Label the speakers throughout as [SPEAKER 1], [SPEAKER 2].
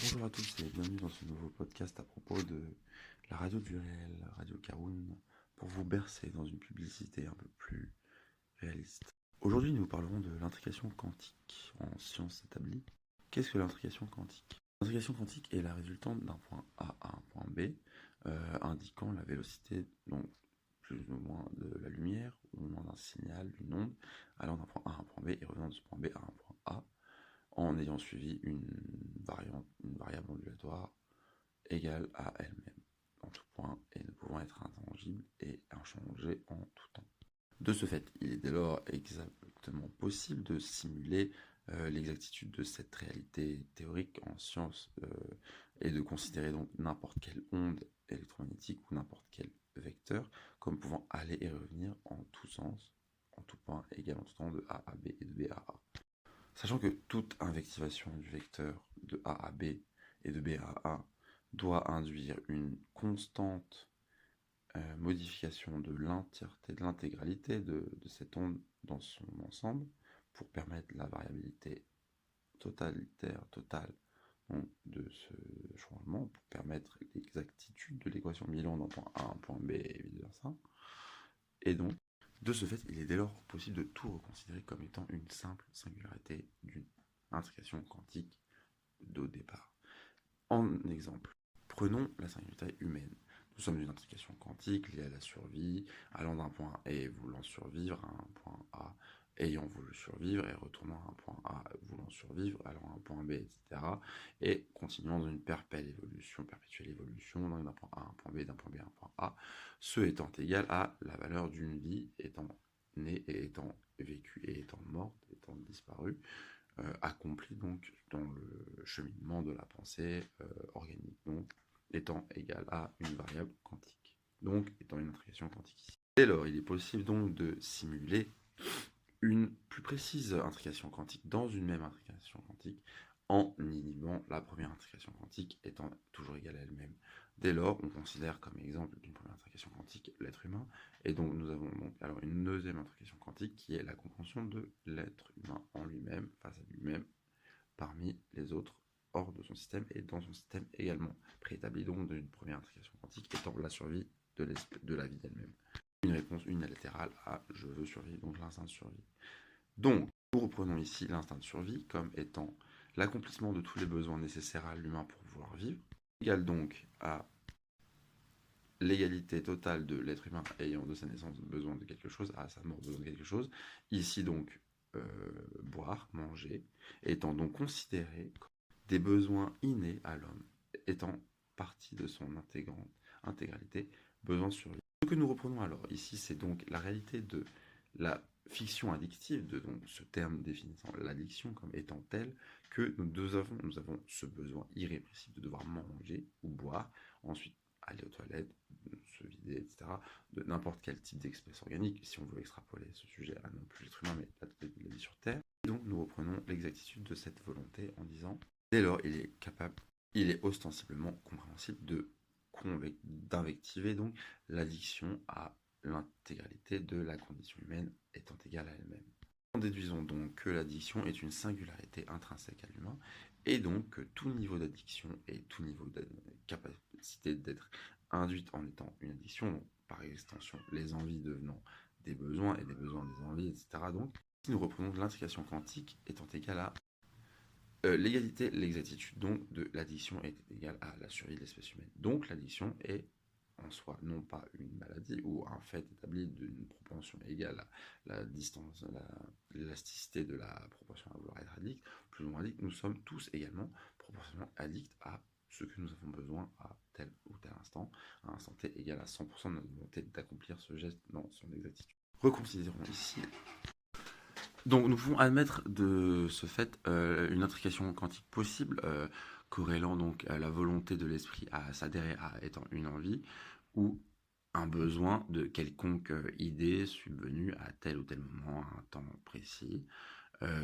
[SPEAKER 1] Bonjour à tous et bienvenue dans ce nouveau podcast à propos de la radio du réel, Radio Caroune, pour vous bercer dans une publicité un peu plus réaliste. Aujourd'hui, nous parlerons de l'intrication quantique en sciences établies. Qu'est-ce que l'intrication quantique? L'intrication quantique est la résultante d'un point A à un point B, indiquant la vélocité, donc plus ou moins de la lumière, ou moins d'un signal, d'une onde, allant d'un point A à un point B et revenant de ce point B à un point A, en ayant suivi une variable ondulatoire égale à elle-même en tout point et ne pouvant être intangible et inchangée en tout temps. De ce fait, il est dès lors exactement possible de simuler l'exactitude de cette réalité théorique en sciences et de considérer donc n'importe quelle onde électromagnétique ou n'importe quel vecteur comme pouvant aller et revenir en tout sens, en tout point égal en tout temps de A à B et de B à A. Sachant que toute invectivation du vecteur de A à B et de B à A doit induire une constante modification de l'entièreté, de l'intégralité de cette onde dans son ensemble pour permettre la variabilité totale donc, de ce changement, pour permettre l'exactitude de l'équation bilan d'un point A à un point B et vice-versa. Et donc, de ce fait, il est dès lors possible de tout reconsidérer comme étant une simple singularité d'une intrication quantique au départ. En exemple, prenons la singularité humaine. Nous sommes une intrication quantique liée à la survie, allant d'un point A et voulant survivre à un point A, ayant voulu survivre et retournant à un point A, voulant survivre, allant à un point B, etc. Et continuant dans une perpétuelle évolution, d'un point A à un point B, d'un point B à un point A, ce étant égal à la valeur d'une vie étant née et étant vécue et étant morte, étant disparue, accompli donc dans le cheminement de la pensée organique, donc étant égal à une variable quantique, donc étant une intrication quantique ici. Dès lors, il est possible donc de simuler une plus précise intrication quantique dans une même intrication quantique en inhibant la première intrication quantique étant toujours égale à elle-même. Dès lors, on considère comme exemple d'une première intrication quantique l'être humain, et donc nous avons donc alors une deuxième intrication quantique qui est la compréhension de l'être humain en lui-même, face à lui-même, parmi les autres hors de son système et dans son système également, préétabli donc d'une première intrication quantique étant la survie de la vie d'elle-même. Une réponse unilatérale à je veux survivre, donc l'instinct de survie. Donc, nous reprenons ici l'instinct de survie comme étant l'accomplissement de tous les besoins nécessaires à l'humain pour pouvoir vivre, égal donc à l'égalité totale de l'être humain ayant de sa naissance besoin de quelque chose, à sa mort besoin de quelque chose. Ici donc, boire, manger, étant donc considéré comme des besoins innés à l'homme, étant partie de son intégralité, besoin de survie. Ce que nous reprenons alors ici, c'est donc la réalité de la fiction addictive, de donc ce terme définissant l'addiction comme étant telle que nous avons ce besoin irrépressible de devoir manger ou boire, ensuite aller aux toilettes, se vider, etc., de n'importe quel type d'espèce organique, si on veut extrapoler ce sujet à non plus l'être humain, mais la vie sur Terre. Et donc nous reprenons l'exactitude de cette volonté en disant, dès lors il est ostensiblement compréhensible d'invectiver donc l'addiction à l'intégralité de la condition humaine étant égale à elle-même. Nous déduisons donc que l'addiction est une singularité intrinsèque à l'humain, et donc que tout niveau d'addiction et tout niveau de capacité d'être induite en étant une addiction, donc par extension les envies devenant des besoins et des besoins des envies, etc. Donc, si nous reprenons l'intrication quantique étant égale à l'égalité, l'exactitude donc de l'addiction est égale à la survie de l'espèce humaine. Donc l'addiction est en soi non pas une maladie ou un fait établi d'une proportion égale à la distance, l'élasticité de la proportion à vouloir être addict, plus ou moins addict, nous sommes tous également proportionnellement addicts à ce que nous avons besoin à tel ou tel instant, à un instant T égal à 100% de notre volonté d'accomplir ce geste dans son exactitude. Reconsidérons ici. Donc nous pouvons admettre de ce fait une intrication quantique possible, corrélant donc la volonté de l'esprit à s'adhérer à étant une envie, ou un besoin de quelconque idée subvenue à tel ou tel moment, à un temps précis,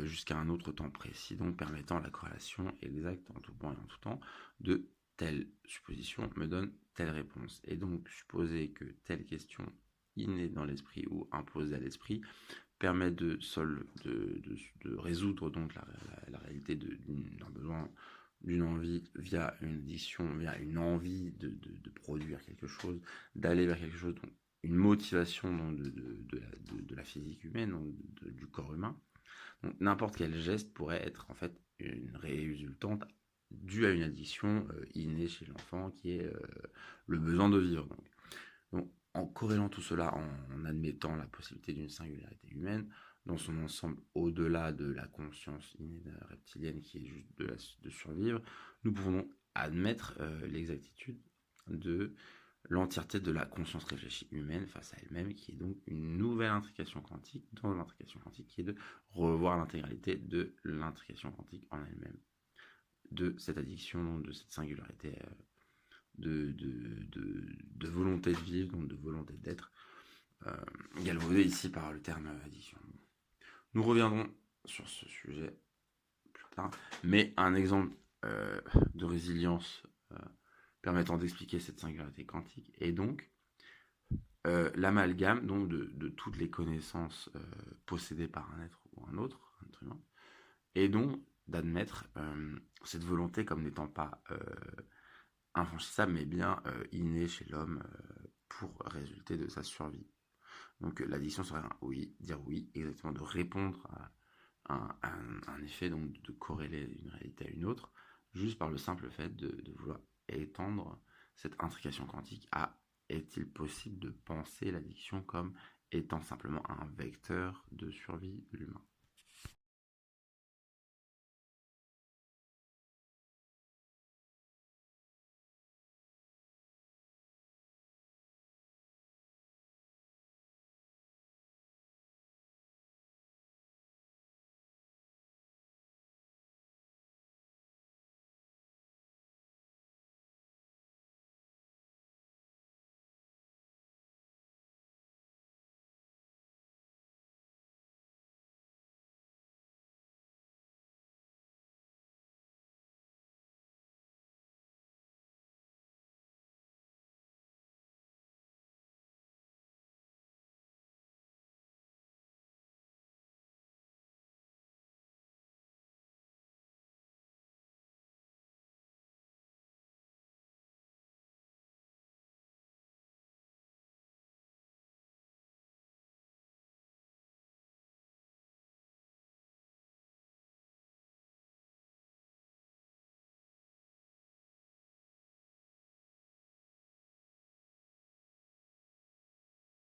[SPEAKER 1] jusqu'à un autre temps précis, donc permettant la corrélation exacte en tout point et en tout temps de telle supposition me donne telle réponse. Et donc supposer que telle question innée dans l'esprit ou imposée à l'esprit permet de résoudre donc la réalité d'un besoin d'une envie via une addiction, via une envie de produire quelque chose, d'aller vers quelque chose, donc une motivation donc, de la physique humaine, donc du corps humain. Donc n'importe quel geste pourrait être en fait une résultante due à une addiction innée chez l'enfant qui est le besoin de vivre. Donc, en corrélant tout cela, en admettant la possibilité d'une singularité humaine, dans son ensemble, au-delà de la conscience innée reptilienne qui est juste de survivre, nous pouvons admettre l'exactitude de l'entièreté de la conscience réfléchie humaine face à elle-même, qui est donc une nouvelle intrication quantique dans l'intrication quantique, qui est de revoir l'intégralité de l'intrication quantique en elle-même, de cette addiction, de cette singularité de volonté de vivre, donc de volonté d'être, galvaudée ici par le terme addiction. Nous reviendrons sur ce sujet plus tard, mais un exemple de résilience permettant d'expliquer cette singularité quantique est donc l'amalgame donc de toutes les connaissances possédées par un être ou un autre, un être humain, et donc d'admettre cette volonté comme n'étant pas infranchissable, mais bien innée chez l'homme pour résulter de sa survie. Donc l'addiction serait un oui, dire oui, exactement, de répondre à un effet, donc de corréler une réalité à une autre, juste par le simple fait de vouloir étendre cette intrication quantique à est-il possible de penser l'addiction comme étant simplement un vecteur de survie de l'humain.